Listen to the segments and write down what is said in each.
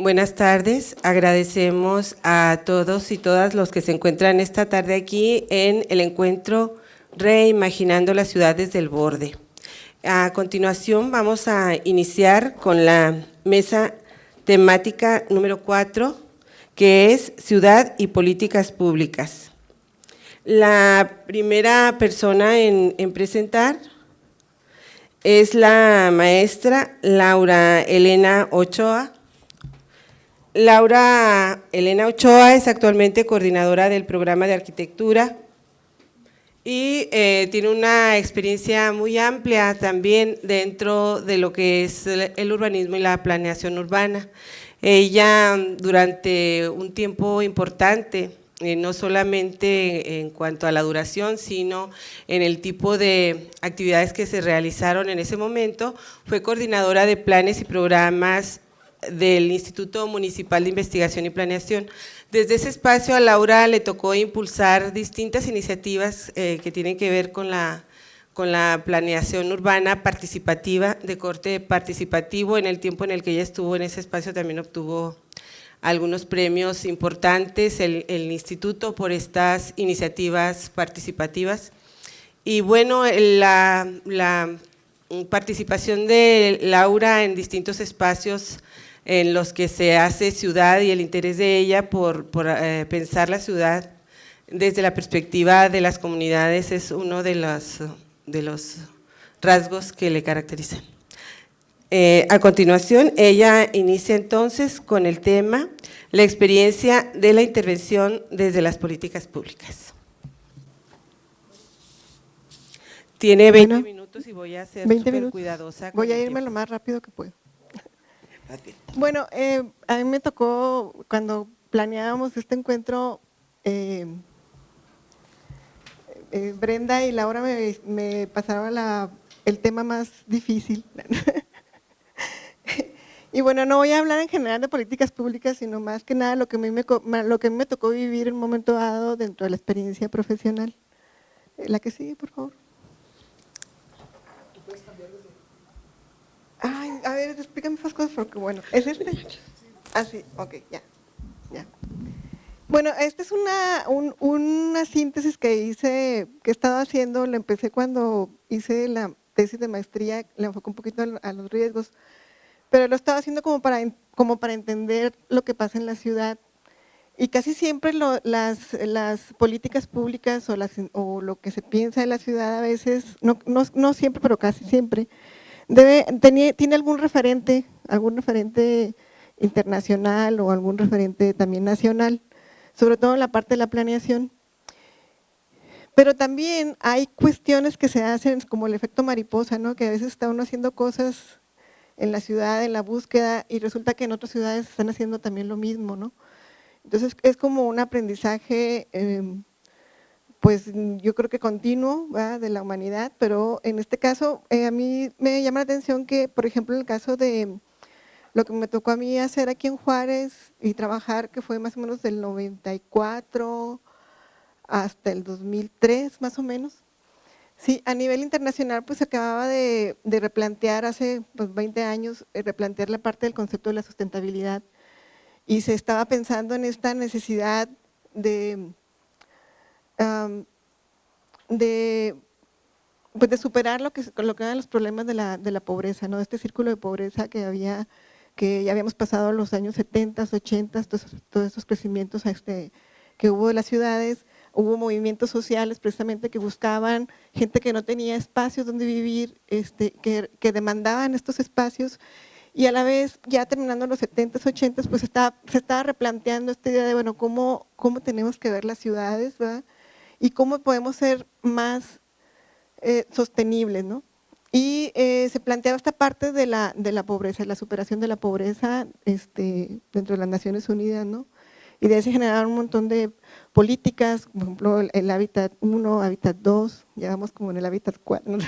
Buenas tardes, agradecemos a todos y todas los que se encuentran esta tarde aquí en el encuentro Reimaginando las ciudades del borde. A continuación vamos a iniciar con la mesa temática número 4, que es Ciudad y Políticas Públicas. La primera persona en presentar es la maestra Laura Elena Ochoa. Laura Elena Ochoa es actualmente coordinadora del programa de arquitectura y tiene una experiencia muy amplia también dentro de lo que es el urbanismo y la planeación urbana. Ella durante un tiempo importante, no solamente en cuanto a la duración, sino en el tipo de actividades que se realizaron en ese momento, fue coordinadora de planes y programas del Instituto Municipal de Investigación y Planeación. Desde ese espacio a Laura le tocó impulsar distintas iniciativas que tienen que ver con la planeación urbana participativa, de corte participativo. En el tiempo en el que ella estuvo en ese espacio también obtuvo algunos premios importantes el instituto por estas iniciativas participativas. Y bueno, la participación de Laura en distintos espacios en los que se hace ciudad y el interés de ella por pensar la ciudad desde la perspectiva de las comunidades es uno de los rasgos que le caracterizan. A continuación, ella inicia entonces con el tema la experiencia de la intervención desde las políticas públicas. Tiene 20 minutos y voy a ser súper cuidadosa. Voy a irme lo más rápido que puedo. Bueno, a mí me tocó, cuando planeábamos este encuentro, Brenda y Laura me pasaron el tema más difícil. Y bueno, no voy a hablar en general de políticas públicas, sino más que nada lo que a mí me tocó vivir en un momento dado dentro de la experiencia profesional. La que sigue, por favor. Ay, a ver, explícame esas cosas porque bueno, ¿es este? Ah, sí, ok, ya. Bueno, esta es una síntesis que hice, que he estado haciendo, la empecé cuando hice la tesis de maestría, le enfoqué un poquito a los riesgos, pero lo estaba haciendo como para entender lo que pasa en la ciudad. Y casi siempre las políticas públicas o lo que se piensa de la ciudad a veces, no siempre, pero casi siempre, tiene algún referente internacional o algún referente también nacional, sobre todo en la parte de la planeación. Pero también hay cuestiones que se hacen como el efecto mariposa, ¿no? Que a veces está uno haciendo cosas en la ciudad, en la búsqueda, y resulta que en otras ciudades están haciendo también lo mismo, ¿no? Entonces es como un aprendizaje pues yo creo que continuo, ¿verdad?, de la humanidad, pero en este caso a mí me llama la atención que, por ejemplo, en el caso de lo que me tocó a mí hacer aquí en Juárez y trabajar, que fue más o menos del 94 hasta el 2003 más o menos, sí, a nivel internacional pues se acababa de replantear hace 20 años, replantear la parte del concepto de la sustentabilidad y se estaba pensando en esta necesidad de superar lo que eran los problemas de la pobreza, ¿no? Este círculo de pobreza que ya habíamos pasado los años 70, 80, todos estos crecimientos que hubo de las ciudades, hubo movimientos sociales precisamente que buscaban gente que no tenía espacios donde vivir, que demandaban estos espacios, y a la vez, ya terminando los 70s, 80s, pues se estaba replanteando esta idea de, bueno, cómo tenemos que ver las ciudades, ¿verdad?, y cómo podemos ser más sostenibles, ¿no? Y se planteaba esta parte de la pobreza, la superación de la pobreza dentro de las Naciones Unidas, ¿no? Y de ahí se generaron un montón de políticas, por ejemplo, el Hábitat 1, Hábitat 2, ya vamos como en el Hábitat 4, ¿no?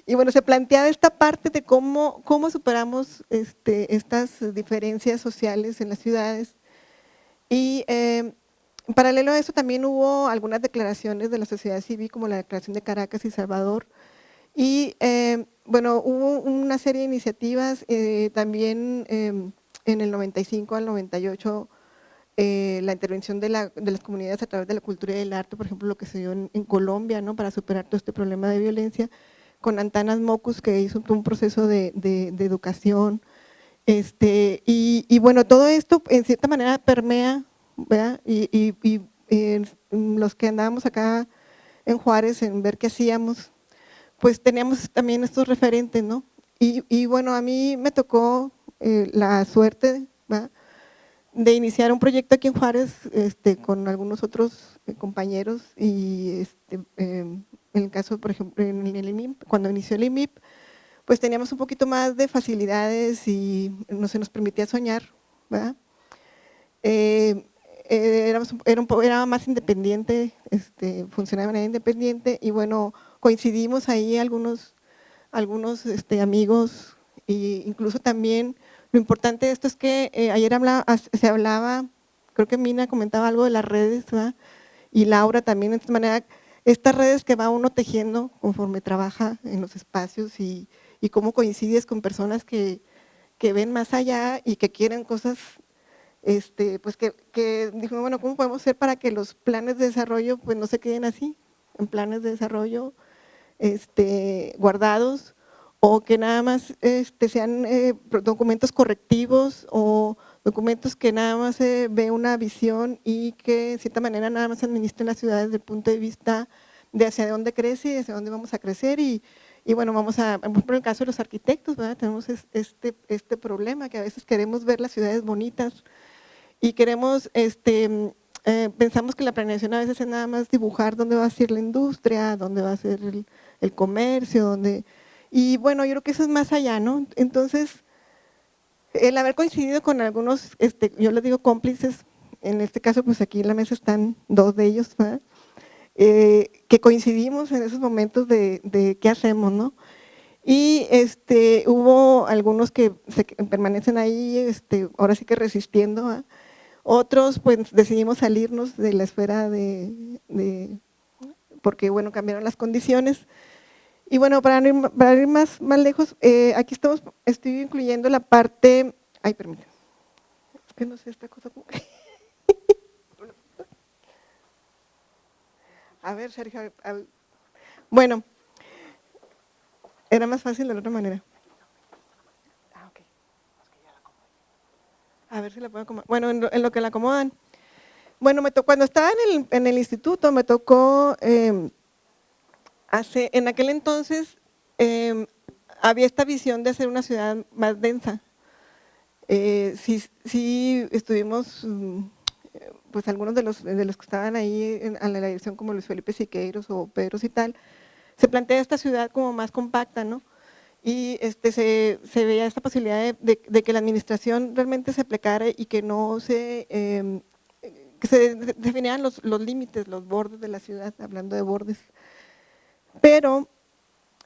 Y bueno, se planteaba esta parte de cómo superamos estas diferencias sociales en las ciudades. Y en paralelo a eso también hubo algunas declaraciones de la sociedad civil, como la Declaración de Caracas y Salvador, y bueno, hubo una serie de iniciativas también en el 95 al 98 la intervención de las comunidades a través de la cultura y el arte, por ejemplo, lo que se dio en Colombia, ¿no? Para superar todo este problema de violencia, con Antanas Mockus, que hizo un proceso de educación, y bueno, todo esto en cierta manera permea, ¿verdad? Y los que andábamos acá en Juárez en ver qué hacíamos, pues teníamos también estos referentes, ¿no? Y bueno, a mí me tocó la suerte, ¿verdad?, de iniciar un proyecto aquí en Juárez con algunos otros compañeros y en el caso, por ejemplo, en el IMIP, cuando inició el IMIP, pues teníamos un poquito más de facilidades y no se nos permitía soñar, ¿verdad? Era más independiente, funcionaba de manera independiente y bueno, coincidimos ahí algunos amigos e incluso también lo importante de esto es que ayer se hablaba, creo que Mina comentaba algo de las redes, ¿verdad? Y Laura también, de esta manera, estas redes que va uno tejiendo conforme trabaja en los espacios y cómo coincides con personas que ven más allá y que quieren cosas, pues que dijo, bueno, ¿cómo podemos hacer para que los planes de desarrollo pues no se queden así, en planes de desarrollo guardados, o que nada más sean documentos correctivos o documentos que nada más ve una visión y que de cierta manera nada más administren las ciudades desde el punto de vista de hacia dónde crece y hacia dónde vamos a crecer y bueno, por ejemplo, en el caso de los arquitectos, ¿verdad?, tenemos este problema que a veces queremos ver las ciudades bonitas y queremos, pensamos que la planeación a veces es nada más dibujar dónde va a ser la industria, dónde va a ser el comercio, y bueno, yo creo que eso es más allá, ¿no? Entonces, el haber coincidido con algunos, yo les digo cómplices, en este caso pues aquí en la mesa están dos de ellos, ¿verdad?, que coincidimos en esos momentos de qué hacemos, ¿no? Y hubo algunos que permanecen ahí, ahora sí que resistiendo, ¿verdad? Otros pues decidimos salirnos de la esfera porque bueno, cambiaron las condiciones. Y bueno, para ir más lejos, aquí estoy incluyendo la parte, ay, permítame, es que no sé esta cosa como que… A ver, Sergio, bueno, era más fácil de la otra manera. Ah, ok. A ver si la puedo acomodar. Bueno, en lo que la acomodan. Bueno, cuando estaba en el instituto me tocó, en aquel entonces había esta visión de hacer una ciudad más densa. Sí estuvimos, pues algunos de los que estaban ahí a la dirección como Luis Felipe Siqueiros o Pedro Cital, se plantea esta ciudad como más compacta, ¿no? Y se veía esta posibilidad de que la administración realmente se aplicara y que no que se definieran los límites, los bordes de la ciudad, hablando de bordes. Pero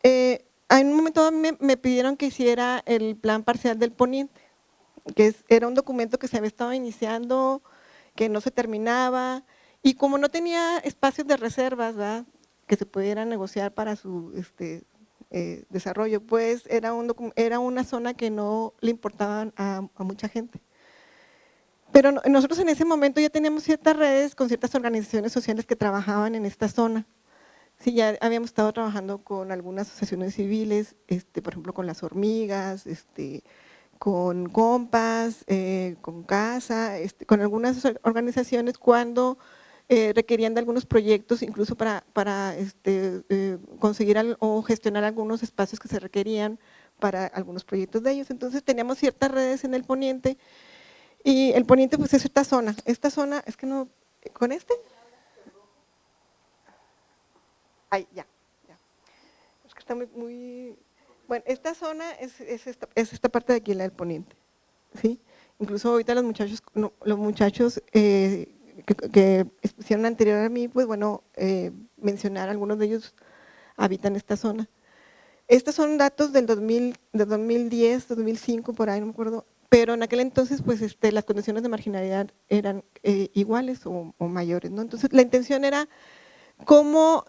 en un momento me pidieron que hiciera el plan parcial del poniente, que era un documento que se había estado iniciando, que no se terminaba, y como no tenía espacios de reservas, ¿verdad?, que se pudieran negociar para su desarrollo, pues era una zona que no le importaba a mucha gente. Pero nosotros en ese momento ya teníamos ciertas redes con ciertas organizaciones sociales que trabajaban en esta zona. Sí, ya habíamos estado trabajando con algunas asociaciones civiles, por ejemplo con Las Hormigas, con Compas, con Casa, con algunas organizaciones cuando requerían de algunos proyectos, incluso para conseguir o gestionar algunos espacios que se requerían para algunos proyectos de ellos. Entonces teníamos ciertas redes en el poniente y el poniente pues es esta zona, es que no, ¿con este? Ay, ya. Es que está muy… Bueno, esta zona es esta parte de aquí, la del poniente, ¿sí? Incluso ahorita los muchachos que hicieron anterior a mí, pues bueno, mencionar, algunos de ellos habitan esta zona. Estos son datos del 2010, 2005, por ahí, no me acuerdo, pero en aquel entonces pues las condiciones de marginalidad eran iguales o mayores, ¿no? Entonces la intención era cómo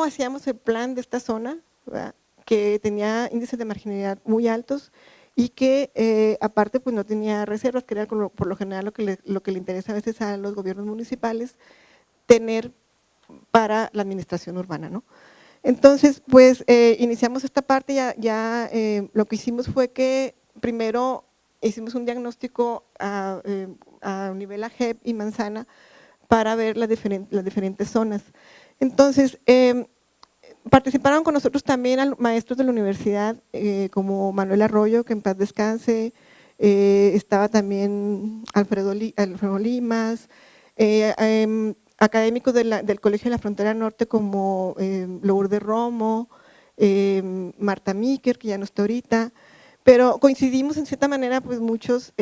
hacíamos el plan de esta zona, ¿verdad?, que tenía índices de marginalidad muy altos, y que aparte pues no tenía reservas, que era por lo general lo que le interesa a veces a los gobiernos municipales tener para la administración urbana, ¿no? Entonces, pues iniciamos esta parte, lo que hicimos fue que primero hicimos un diagnóstico a nivel AGEP y manzana para ver las diferentes zonas. Entonces, participaron con nosotros también maestros de la universidad, como Manuel Arroyo, que en paz descanse, estaba también Alfredo Limas, académicos del Colegio de la Frontera Norte como Lourdes Romo, Marta Míquer, que ya no está ahorita, pero coincidimos en cierta manera pues muchos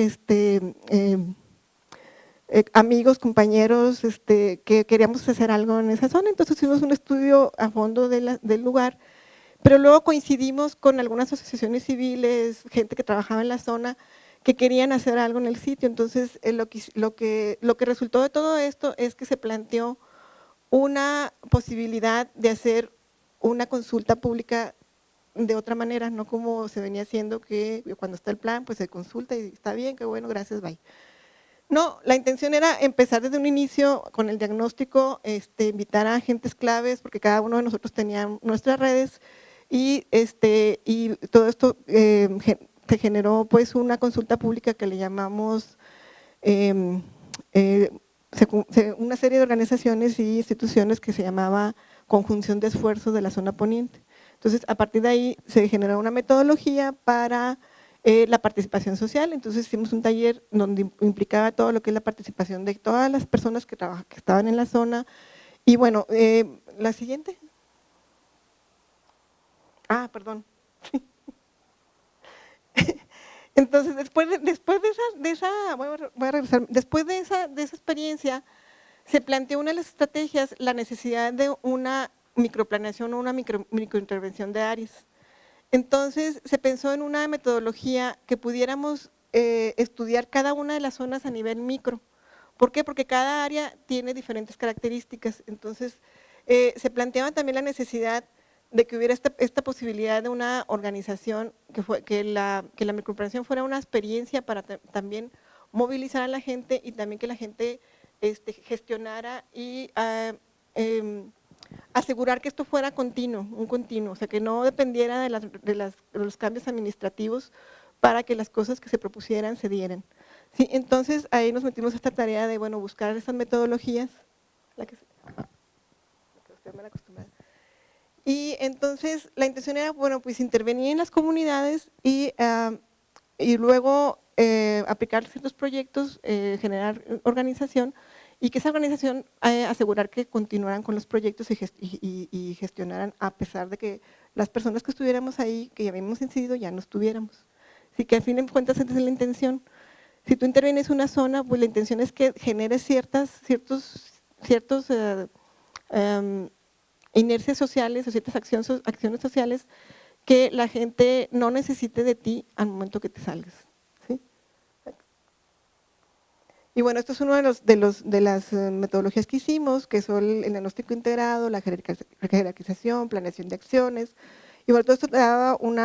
amigos, compañeros que queríamos hacer algo en esa zona, entonces hicimos un estudio a fondo del lugar, pero luego coincidimos con algunas asociaciones civiles, gente que trabajaba en la zona, que querían hacer algo en el sitio. Entonces lo que resultó de todo esto es que se planteó una posibilidad de hacer una consulta pública de otra manera, no como se venía haciendo, que cuando está el plan pues se consulta y está bien, qué bueno, gracias, bye. No, la intención era empezar desde un inicio con el diagnóstico, invitar a agentes claves, porque cada uno de nosotros tenía nuestras redes, y todo esto se generó pues una consulta pública que le llamamos una serie de organizaciones y instituciones que se llamaba Conjunción de Esfuerzos de la Zona Poniente. Entonces, a partir de ahí se generó una metodología para la participación social. Entonces hicimos un taller donde implicaba todo lo que es la participación de todas las personas que estaban en la zona. Y bueno, la siguiente. Perdón. Entonces, después de esa experiencia, se planteó una de las estrategias, la necesidad de una microplaneación o una microintervención de áreas. Entonces, se pensó en una metodología que pudiéramos estudiar cada una de las zonas a nivel micro. ¿Por qué? Porque cada área tiene diferentes características. Entonces, se planteaba también la necesidad de que hubiera esta posibilidad de una organización, que la microplaneación fuera una experiencia para también movilizar a la gente y también que la gente gestionara y asegurar que esto fuera un continuo, o sea, que no dependiera de los cambios administrativos para que las cosas que se propusieran se dieran. ¿Sí? Entonces, ahí nos metimos a esta tarea de, bueno, buscar esas metodologías, la que usted me acostumbra. Y entonces, la intención era, bueno, pues intervenir en las comunidades y luego aplicar ciertos proyectos, generar organización, y que esa organización asegurar que continuaran con los proyectos y gestionaran a pesar de que las personas que estuviéramos ahí, que ya habíamos incidido, ya no estuviéramos. Así que al fin de cuentas esa es la intención. Si tú intervienes una zona, pues la intención es que generes ciertos inercias sociales o ciertas acciones sociales que la gente no necesite de ti al momento que te salgas. ¿Sí? Y bueno, esto es uno de las metodologías que hicimos, que son el diagnóstico integrado, la jerarquización, planeación de acciones. Y bueno, todo esto daba un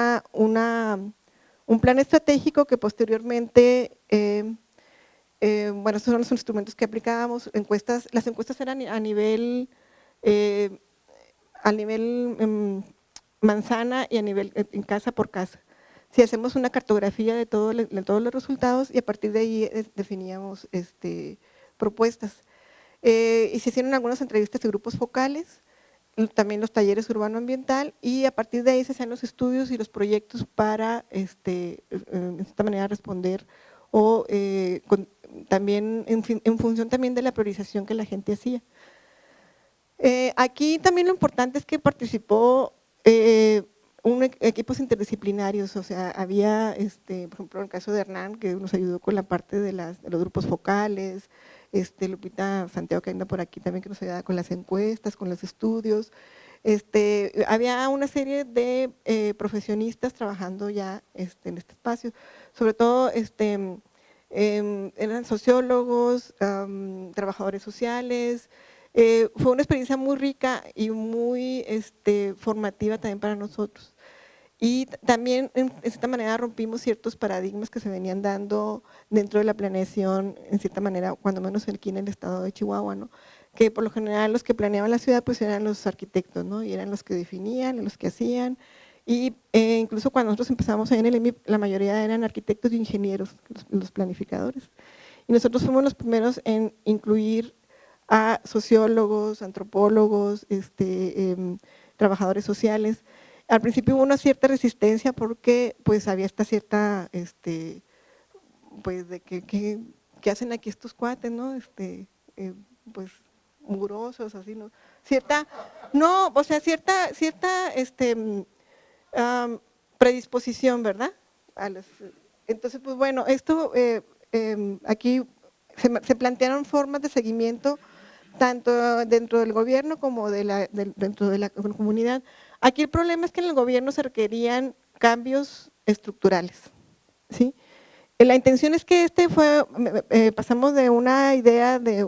plan estratégico que posteriormente, bueno, estos son los instrumentos que aplicábamos. Las encuestas eran a nivel manzana y a nivel en casa por casa. Si hacemos una cartografía de todos los resultados y a partir de ahí definíamos propuestas. Y se hicieron algunas entrevistas de grupos focales, también los talleres urbano-ambiental, y a partir de ahí se hacían los estudios y los proyectos para de esta manera responder, o también en función también de la priorización que la gente hacía. Aquí también lo importante es que participó equipos interdisciplinarios, o sea, había, por ejemplo, en el caso de Hernán, que nos ayudó con la parte de los grupos focales, Lupita Santiago, que anda por aquí también, que nos ayudaba con las encuestas, con los estudios. Había una serie de profesionistas trabajando ya en este espacio, sobre todo eran sociólogos, trabajadores sociales. Fue una experiencia muy rica y muy formativa también para nosotros. Y también, en cierta manera, rompimos ciertos paradigmas que se venían dando dentro de la planeación, en cierta manera, cuando menos aquí en el estado de Chihuahua, ¿no? Que por lo general los que planeaban la ciudad pues eran los arquitectos, ¿no? Y eran los que definían, los que hacían, y incluso cuando nosotros empezamos ahí en el EMIP, la mayoría eran arquitectos y ingenieros, los planificadores. Y nosotros fuimos los primeros en incluir a sociólogos, antropólogos, trabajadores sociales. Al principio hubo una cierta resistencia porque pues había esta cierta, pues de que hacen aquí estos cuates, ¿no? Pues mugrosos, así, ¿no? No, o sea, cierta predisposición, ¿verdad? Entonces, pues bueno, esto aquí se plantearon formas de seguimiento tanto dentro del gobierno como dentro de la comunidad. Aquí el problema es que en el gobierno se requerían cambios estructurales, ¿sí? La intención es que pasamos de una idea de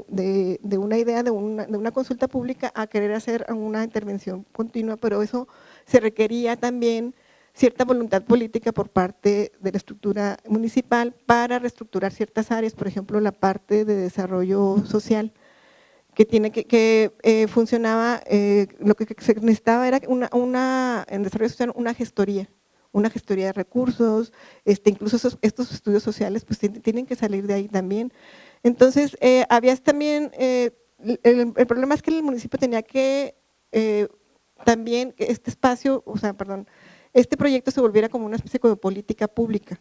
una consulta pública a querer hacer una intervención continua, pero eso se requería también cierta voluntad política por parte de la estructura municipal para reestructurar ciertas áreas, por ejemplo, la parte de desarrollo social, que funcionaba, lo que se necesitaba era en desarrollo social una gestoría de recursos, incluso estos estudios sociales pues tienen que salir de ahí también. Entonces, había también, el problema es que el municipio tenía que también que este proyecto se volviera como una especie de política pública,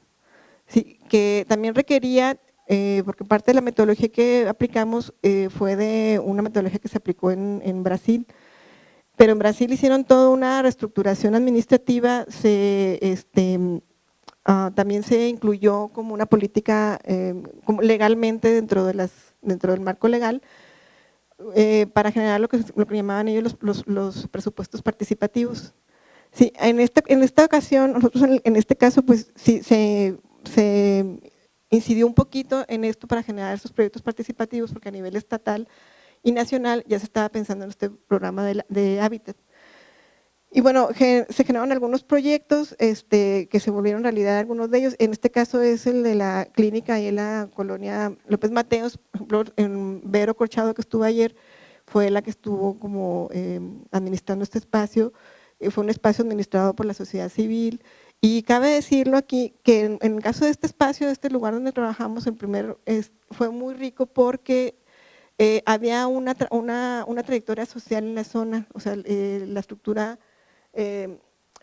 ¿sí? Que también requería, porque parte de la metodología que aplicamos fue de una metodología que se aplicó en Brasil, pero en Brasil hicieron toda una reestructuración administrativa, también se incluyó como una política como legalmente dentro del marco legal para generar lo que llamaban ellos los presupuestos participativos. Sí, en esta ocasión, nosotros en este caso, pues sí, se incidió un poquito en esto para generar esos proyectos participativos, porque a nivel estatal y nacional ya se estaba pensando en este programa de Hábitat. Y bueno, se generaron algunos proyectos que se volvieron realidad, algunos de ellos. En este caso es el de la clínica y en la colonia López Mateos, por ejemplo, en Vero Corchado, que estuvo ayer, fue la que estuvo como administrando este espacio. Fue un espacio administrado por la sociedad civil. Y cabe decirlo aquí que en el caso de este espacio, de este lugar donde trabajamos, fue muy rico porque había una trayectoria social en la zona, o sea, la estructura, el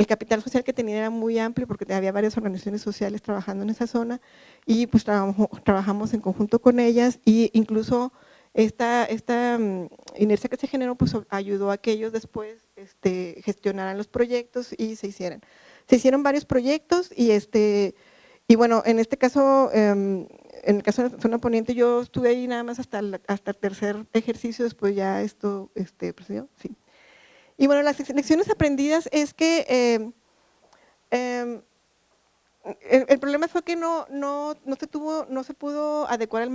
capital social que tenía era muy amplio porque había varias organizaciones sociales trabajando en esa zona y pues trabajamos en conjunto con ellas, y incluso esta inercia que se generó pues ayudó a que ellos después gestionaran los proyectos y se hicieran. Se hicieron varios proyectos y bueno, en este caso, en el caso de Zona Poniente, yo estuve ahí nada más hasta el tercer ejercicio, después ya esto procedió, sí. Y bueno, las lecciones aprendidas es que el problema fue que no se pudo adecuar el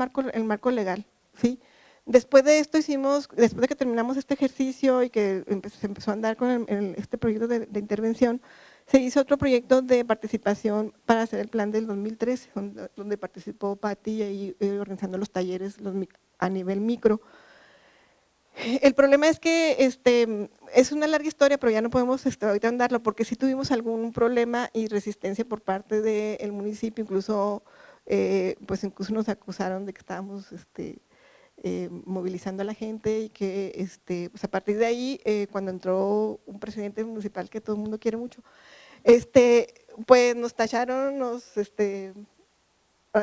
marco legal, ¿sí? Después de esto después de que terminamos este ejercicio y que se empezó a andar con este proyecto de intervención, se hizo otro proyecto de participación para hacer el plan del 2013, donde participó Pati ahí organizando los talleres a nivel micro. El problema es que es una larga historia, pero ya no podemos ahorita andarlo, porque sí tuvimos algún problema y resistencia por parte del municipio, incluso nos acusaron de que estábamos movilizando a la gente y que pues a partir de ahí, cuando entró un presidente municipal que todo el mundo quiere mucho, pues nos tacharon, ahora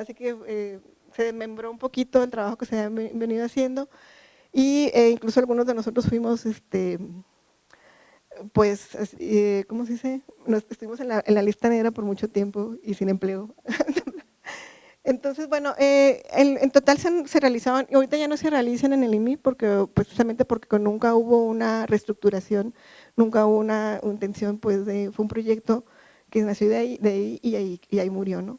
sí que se desmembró un poquito el trabajo que se había venido haciendo. Y incluso algunos de nosotros fuimos, pues, ¿cómo se dice? Estuvimos en la lista negra por mucho tiempo y sin empleo. Entonces, bueno, en total se realizaban, y ahorita ya no se realizan en el IMI, precisamente porque nunca hubo una reestructuración, nunca hubo una intención, pues, fue un proyecto que nació de ahí y ahí murió, ¿no?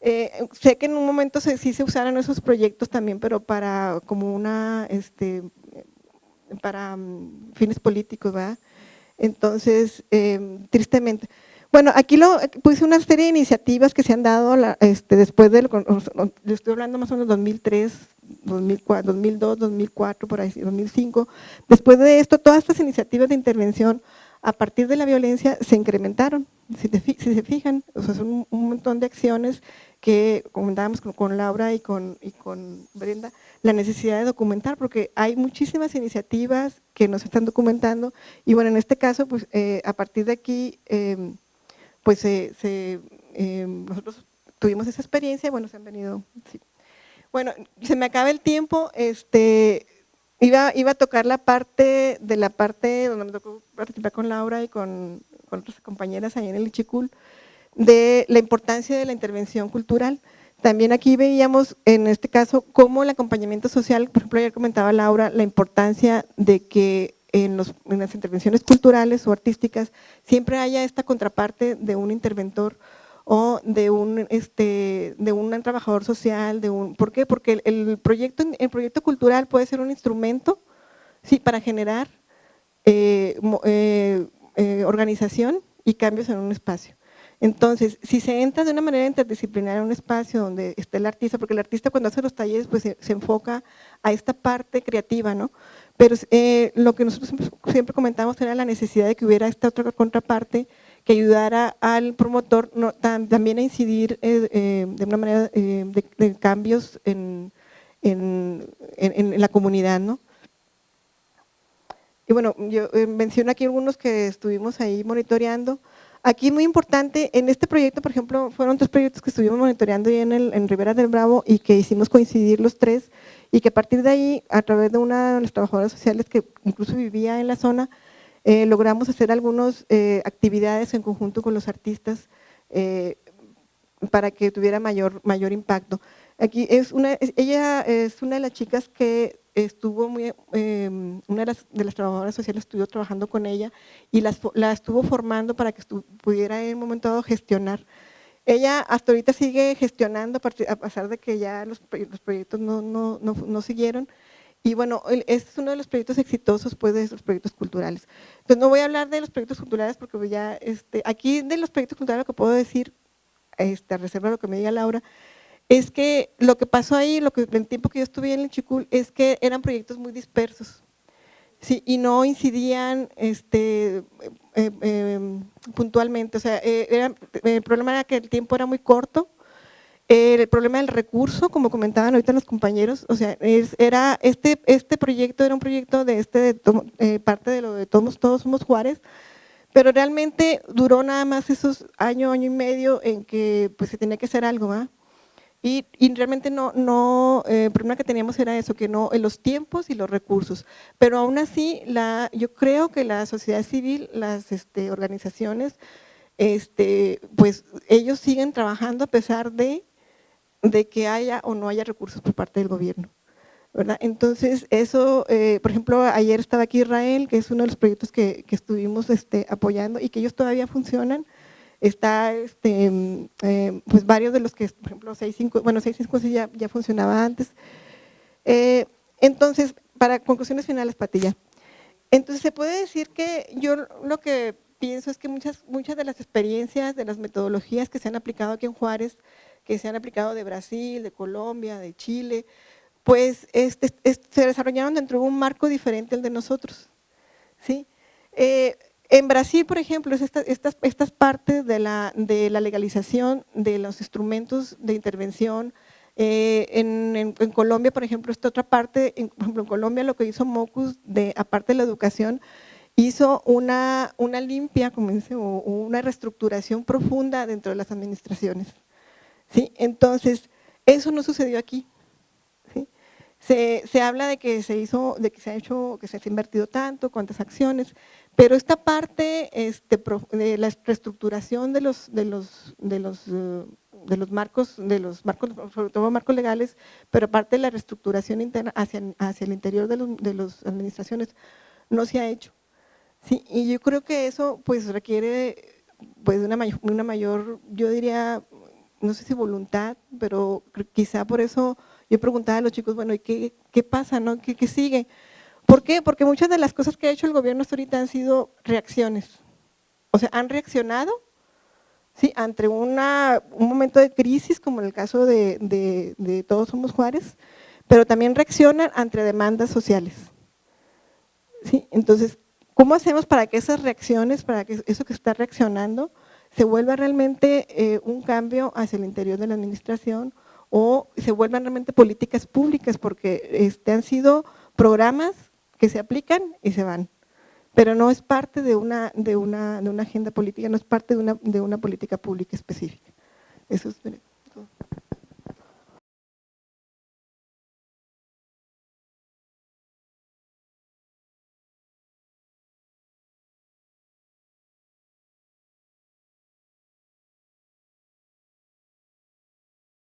Sé que en un momento sí se usaron esos proyectos también, pero para fines políticos, ¿verdad? Entonces, tristemente. Bueno, aquí puse una serie de iniciativas que se han dado después de, yo estoy hablando más o menos 2003, 2004, 2002, 2004, por ahí, 2005. Después de esto, todas estas iniciativas de intervención a partir de la violencia se incrementaron. Si se fijan, o sea, son un montón de acciones que comentábamos con Laura y con Brenda, la necesidad de documentar, porque hay muchísimas iniciativas que nos están documentando y bueno, en este caso, pues a partir de aquí, pues nosotros tuvimos esa experiencia y bueno, se han venido, sí. Bueno, se me acaba el tiempo, iba a tocar la parte donde me tocó participar con Laura y con otras compañeras ahí en el Ichicul, de la importancia de la intervención cultural. También aquí veíamos, en este caso, cómo el acompañamiento social, por ejemplo, ayer comentaba Laura, la importancia de que en las intervenciones culturales o artísticas siempre haya esta contraparte de un interventor o de un trabajador social, ¿por qué? Porque el proyecto cultural puede ser un instrumento, sí, para generar organización y cambios en un espacio. Entonces, si se entra de una manera interdisciplinaria en un espacio donde esté el artista, porque el artista cuando hace los talleres pues se enfoca a esta parte creativa, ¿no? Pero lo que nosotros siempre comentamos era la necesidad de que hubiera esta otra contraparte que ayudara al promotor también a incidir de una manera de cambios en la comunidad, ¿no? Y bueno, yo menciono aquí algunos que estuvimos ahí monitoreando. Aquí muy importante, en este proyecto, por ejemplo, fueron 3 proyectos que estuvimos monitoreando en Ribera del Bravo y que hicimos coincidir los 3 y que a partir de ahí, a través de una de las trabajadoras sociales que incluso vivía en la zona, logramos hacer algunas actividades en conjunto con los artistas para que tuviera mayor impacto. Aquí ella es una de las chicas que estuvo una de las trabajadoras sociales estuvo trabajando con ella y la estuvo formando para que pudiera en un momento dado gestionar. Ella hasta ahorita sigue gestionando a pesar de que ya los proyectos no siguieron. Y bueno, es uno de los proyectos exitosos pues, de estos proyectos culturales. Entonces no voy a hablar de los proyectos culturales porque pues, ya aquí de los proyectos culturales lo que puedo decir, a reserva de lo que me diga Laura, es que lo que pasó ahí, el tiempo que yo estuve en el Chicul, es que eran proyectos muy dispersos, sí, y no incidían puntualmente. O sea, el problema era que el tiempo era muy corto, el problema del recurso, como comentaban ahorita los compañeros, o sea, este proyecto era un proyecto de parte de lo de Todos Somos Juárez, pero realmente duró nada más esos año y medio en que pues se tenía que hacer algo, ¿verdad? Y realmente el problema que teníamos era eso, que no, en los tiempos y los recursos, pero aún así yo creo que la sociedad civil, las organizaciones, pues ellos siguen trabajando a pesar de que haya o no haya recursos por parte del gobierno, ¿verdad? Entonces eso, por ejemplo, ayer estaba aquí Israel, que es uno de los proyectos que estuvimos apoyando y que ellos todavía funcionan. Está pues varios de los que, por ejemplo, 655 sí ya funcionaba antes. Entonces, para conclusiones finales, Patilla. Entonces, se puede decir que yo lo que pienso es que muchas de las experiencias, de las metodologías que se han aplicado aquí en Juárez, que se han aplicado de Brasil, de Colombia, de Chile, pues se desarrollaron dentro de un marco diferente al de nosotros, ¿sí? En Brasil, por ejemplo, es estas partes de la legalización de los instrumentos de intervención. En Colombia, por ejemplo, esta otra parte, por ejemplo, en Colombia lo que hizo MOCUS, aparte de la educación, hizo una limpia, como dice, o una reestructuración profunda dentro de las administraciones, ¿sí? Entonces, eso no sucedió aquí, ¿sí? Se habla de que se ha hecho, que se ha invertido tanto, cuántas acciones, pero esta parte de la reestructuración de los marcos, sobre todo marcos legales, pero aparte de la reestructuración interna hacia el interior de las administraciones, no se ha hecho, ¿sí? Y yo creo que eso pues requiere pues una mayor, yo diría, no sé si voluntad, pero quizá por eso yo preguntaba a los chicos, bueno, ¿y qué pasa, no? ¿Qué sigue? ¿Por qué? Porque muchas de las cosas que ha hecho el gobierno hasta ahorita han sido reacciones. O sea, han reaccionado ¿sí? Ante un momento de crisis, como en el caso de Todos Somos Juárez, pero también reaccionan ante demandas sociales. ¿Sí? Entonces, ¿cómo hacemos para que esas reacciones, para que eso que está reaccionando, se vuelva realmente un cambio hacia el interior de la administración o se vuelvan realmente políticas públicas? Porque han sido programas que se aplican y se van, pero no es parte de una agenda política, no es parte de una política pública específica. Eso es todo.